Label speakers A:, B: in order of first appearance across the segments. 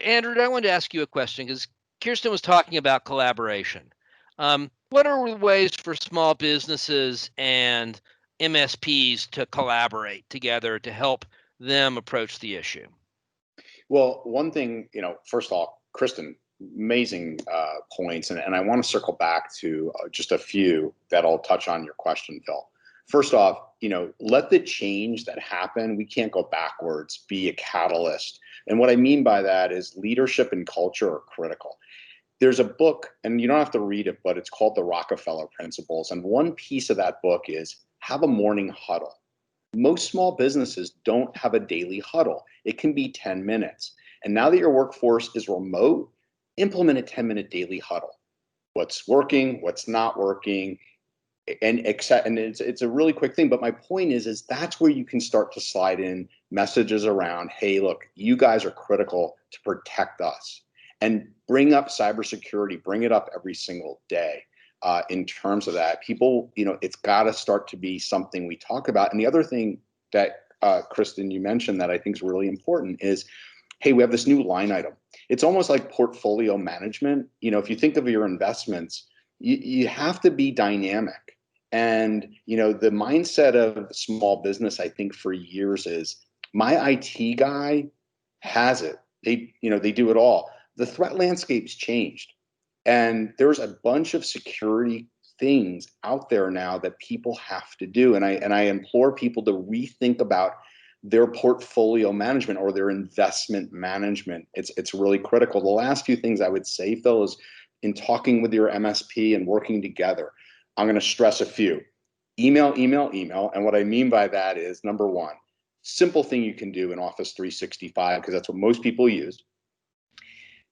A: Andrew, I wanted to ask you a question because Kirsten was talking about collaboration. What are ways for small businesses and MSPs to collaborate together to help them approach the issue?
B: Well, one thing, first of all, Kristen, amazing points. And I want to circle back to just a few that I'll touch on your question, Phil. First off, let the change that happened, we can't go backwards, be a catalyst. And what I mean by that is leadership and culture are critical. There's a book, and you don't have to read it, but it's called The Rockefeller Principles. And one piece of that book is have a morning huddle. Most small businesses don't have a daily huddle. It can be 10 minutes. And now that your workforce is remote, implement a 10-minute daily huddle. What's working, what's not working, and it's a really quick thing. But my point is that's where you can start to slide in messages around, hey, look, you guys are critical to protect us. And bring up cybersecurity, bring it up every single day. In terms of that, people, it's got to start to be something we talk about. And the other thing that, Kristen, you mentioned that I think is really important is, hey, we have this new line item. It's almost like portfolio management. If you think of your investments, you have to be dynamic. And, the mindset of small business, I think for years is my IT guy has it. They do it all. The threat landscape's changed. And there's a bunch of security things out there now that people have to do. And I implore people to rethink about their portfolio management or their investment management. It's really critical. The last few things I would say, Phil, is in talking with your MSP and working together, I'm going to stress a few. Email. And what I mean by that is, number one, simple thing you can do in Office 365, because that's what most people use.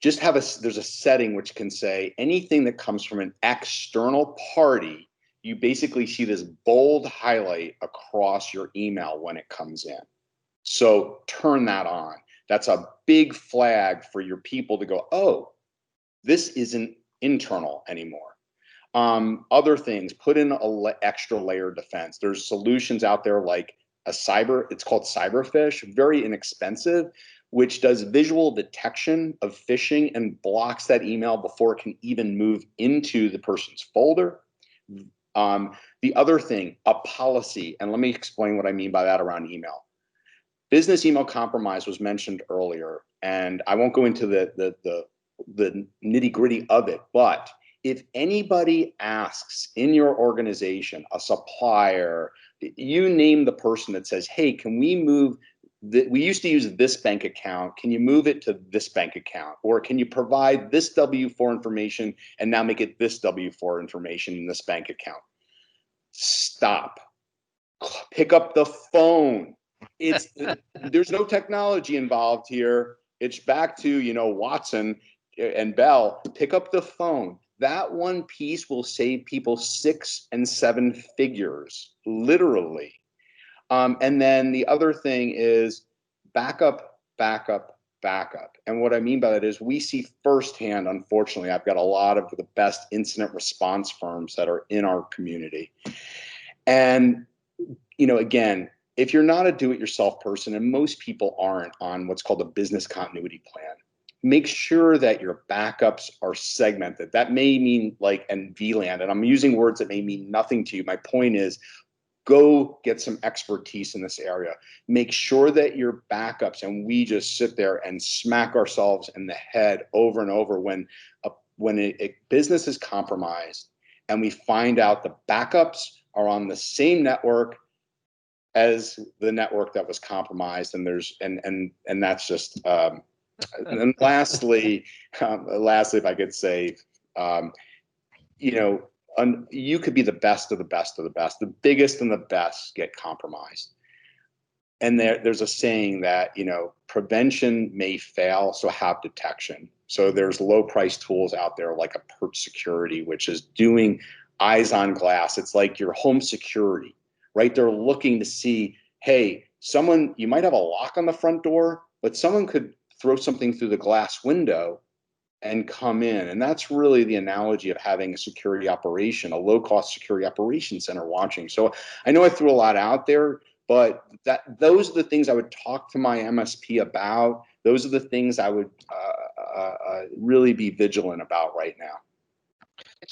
B: Just there's a setting which can say anything that comes from an external party, you basically see this bold highlight across your email when it comes in. So turn that on. That's a big flag for your people to go, oh, this isn't internal anymore. Other things, put in extra layer defense. There's solutions out there like it's called Cyberfish, very inexpensive, which does visual detection of phishing and blocks that email before it can even move into the person's folder. The other thing, a policy, and let me explain what I mean by that around email. Business email compromise was mentioned earlier, and I won't go into the nitty-gritty of it, but if anybody asks in your organization, a supplier, you name the person that says, hey, can we move we used to use this bank account. Can you move it to this bank account? Or can you provide this W-4 information and now make it this W-4 information in this bank account? Stop. Pick up the phone. There's no technology involved here. It's back to, Watson and Bell. Pick up the phone. That one piece will save people 6 and 7 figures, literally. And then the other thing is backup. And what I mean by that is we see firsthand, unfortunately, I've got a lot of the best incident response firms that are in our community. And, again, if you're not a do-it-yourself person, and most people aren't on what's called a business continuity plan, make sure that your backups are segmented. That may mean and VLAN, and I'm using words that may mean nothing to you. My point is, go get some expertise in this area. Make sure that your backups, and we just sit there and smack ourselves in the head over and over when a business is compromised and we find out the backups are on the same network as the network that was compromised, and that's just and lastly, if I could say, you could be the best of the best of the best. The biggest and the best get compromised. And there's a saying that, prevention may fail, so have detection. So there's low price tools out there like a Perch Security, which is doing eyes on glass. It's like your home security, right? They're looking to see, hey, you might have a lock on the front door, but someone could throw something through the glass window and come in. And that's really the analogy of having a security operation, a low-cost security operations center watching. So I know I threw a lot out there, but those are the things I would talk to my MSP about. Those are the things I would really be vigilant about right now.